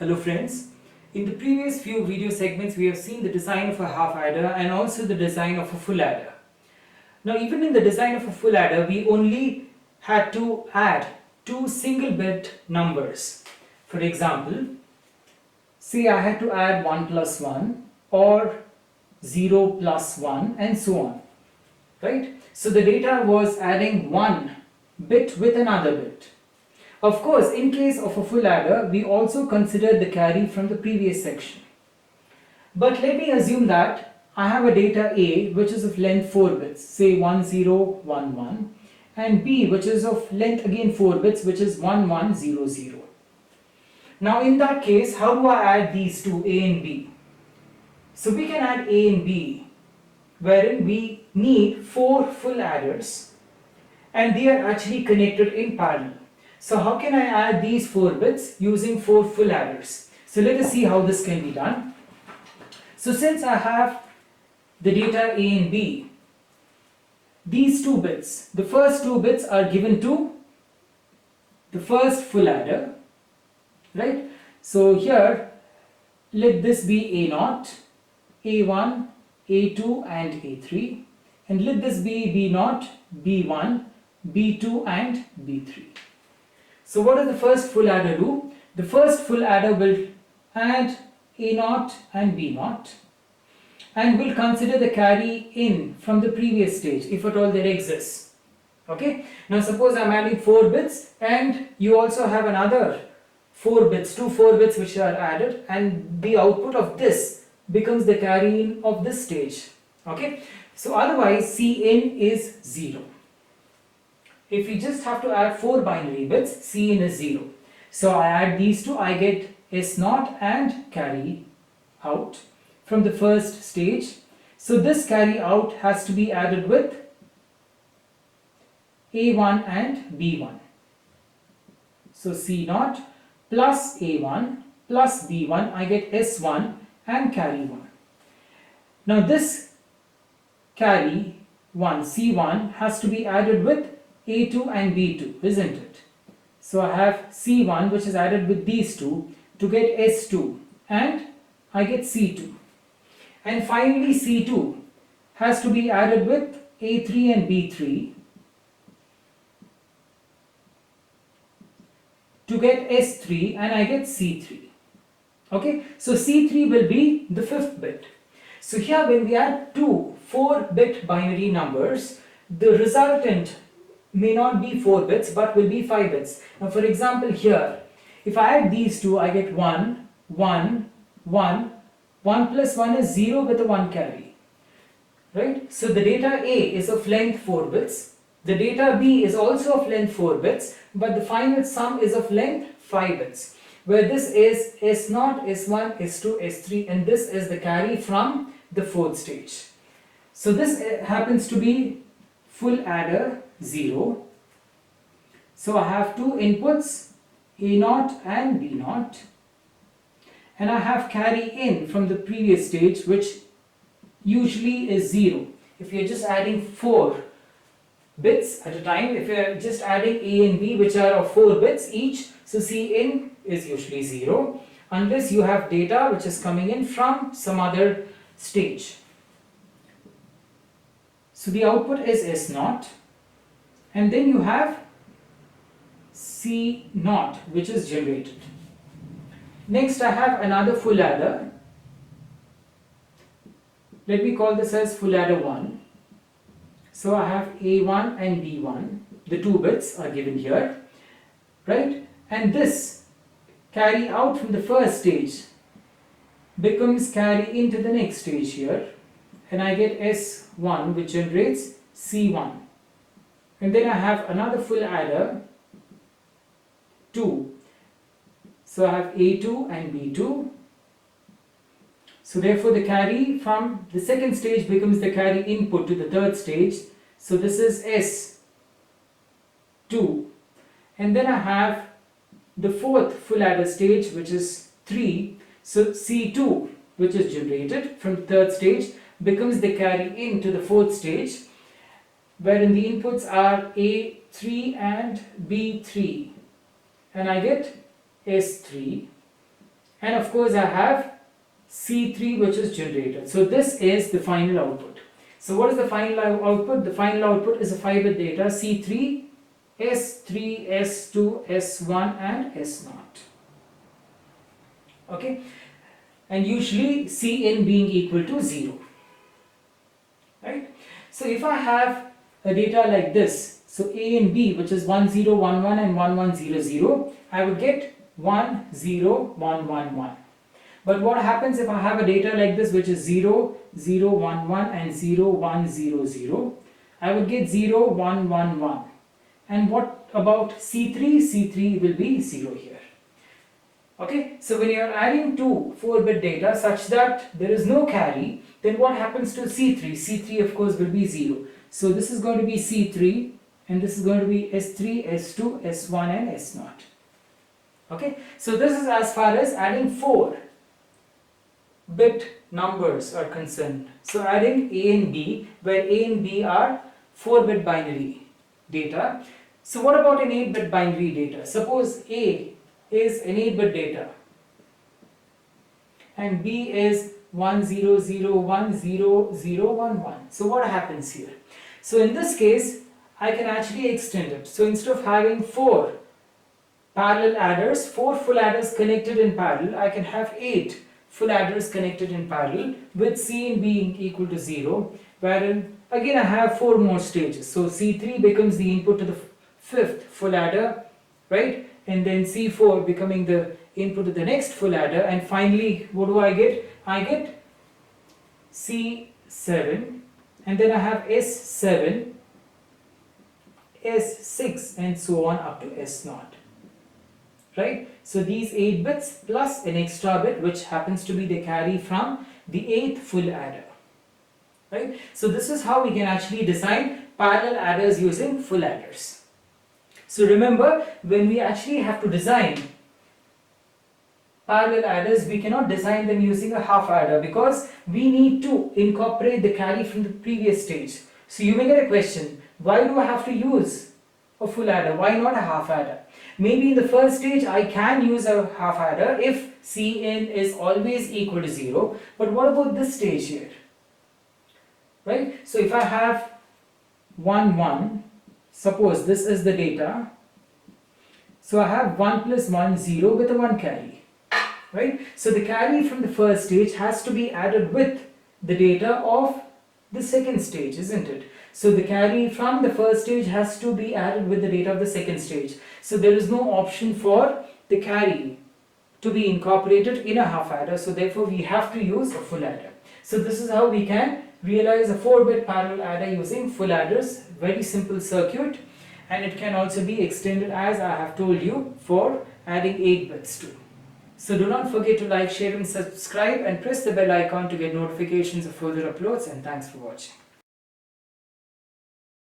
Hello friends, in the previous few video segments we have seen the design of a half adder and also the design of a full adder. Now even in the design of a full adder we only had to add two single bit numbers. For example, say I had to add 1 plus 1 or 0 plus 1 and so on, right? So the data was adding one bit with another bit. Of course, in case of a full adder, we also considered the carry from the previous section. But let me assume that I have a data A which is of length 4 bits, say 1011, and B which is of length again 4 bits, which is 1100. Now in that case, how do I add these two, A and B? So we can add A and B, wherein we need 4 full adders and they are actually connected in parallel. So how can I add these 4 bits using 4 full adders? So let us see how this can be done. So since I have the data A and B, these 2 bits, the first 2 bits are given to the first full adder, right? So here, let this be A0, A1, A2 and A3, and let this be B0, B1, B2 and B3. So what does the first full adder do? The first full adder will add A0 and B0 and will consider the carry in from the previous stage if at all there exists. Okay. Now suppose I am adding 4 bits and you also have another 4 bits, 2 4 bits which are added, and the output of this becomes the carry in of this stage. Okay. So otherwise Cin is 0. If we just have to add 4 binary bits, Cin is 0. So I add these two, I get S0 and carry out from the first stage. So this carry out has to be added with A1 and B1. So C0 plus A1 plus B1, I get S1 and carry 1. Now this carry 1, C1, has to be added with A2 and B2, isn't it? So I have C1 which is added with these two to get S2 and I get C2. And finally C2 has to be added with A3 and B3 to get S3 and I get C3. Okay, so C3 will be the 5th bit. So here when we add two 4-bit binary numbers, the resultant may not be 4 bits but will be 5 bits. Now for example here, if I add these two, I get 1, 1, 1, 1 plus 1 is 0 with a 1 carry. Right? So the data A is of length 4 bits, the data B is also of length 4 bits, but the final sum is of length 5 bits, where this is S0, S1, S2, S3, and this is the carry from the 4th stage. So this happens to be full adder 0. So I have two inputs, A0 and B0, and I have carry in from the previous stage, which usually is 0. If you're just adding 4 bits at a time, if you're just adding A and B which are of 4 bits each, so Cin is usually 0 unless you have data which is coming in from some other stage. So the output is S0. And then you have C0 which is generated. Next I have another full adder. Let me call this as full adder 1. So I have A1 and B1. The 2 bits are given here. Right? And this carry out from the first stage becomes carry into the next stage here. And I get S1 which generates C1. And then I have another full adder 2. So I have A2 and B2. So therefore the carry from the second stage becomes the carry input to the third stage. So this is S2. And then I have the 4th full adder stage which is 3. So C2 which is generated from the third stage becomes the carry into the 4th stage, wherein the inputs are A3 and B3, and I get S3, and of course I have C3 which is generated. So this is the final output. So what is the final output? The final output is a 5-bit data C3, S3, S2, S1 and S0. Okay, and usually Cn being equal to 0. Right? So if I have a data like this, so A and B, which is 1 0 1 1 and 1 1 0 0, I would get 1 0 1 1 1. But what happens if I have a data like this, which is 0 0 1 1 and 0 1 0 0? I would get 0 1 1 1. And what about C3? C3 will be 0 here. Okay, so when you are adding two 4-bit data such that there is no carry, then what happens to C3? C3 of course will be 0. So this is going to be C3 and this is going to be S3, S2, S1 and S0. Okay, so this is as far as adding 4-bit numbers are concerned. So adding A and B, where A and B are 4-bit binary data. So what about an 8-bit binary data? Suppose A is an 8-bit data and B is 1 0 0 1 0 0 1 1. So what happens here? So in this case I can actually extend it. So instead of having 4 parallel adders, 4 full adders connected in parallel, I can have 8 full adders connected in parallel with Cn being equal to 0, wherein again I have 4 more stages. So C3 becomes the input to the 5th full adder, right? And then C4 becoming the input to the next full adder, and finally what do I get? I get C7 and then I have S7, S6 and so on up to S0. Right? So these 8 bits plus an extra bit which happens to be the carry from the 8th full adder. Right? So this is how we can actually design parallel adders using full adders. So remember, when we actually have to design parallel adders, we cannot design them using a half adder because we need to incorporate the carry from the previous stage. So you may get a question, why do I have to use a full adder? Why not a half adder? Maybe in the first stage I can use a half adder if Cn is always equal to 0. But what about this stage here? Right? So if I have 1 1, suppose this is the data. So I have 1 plus 1 0 with a 1 carry. Right? So the carry from the first stage has to be added with the data of the second stage, isn't it? So the carry from the first stage has to be added with the data of the second stage. So there is no option for the carry to be incorporated in a half adder. So therefore we have to use a full adder. So this is how we can realize a 4-bit parallel adder using full adders. Very simple circuit, and it can also be extended, as I have told you, for adding 8 bits too. So do not forget to like, share and subscribe and press the bell icon to get notifications of further uploads, and thanks for watching.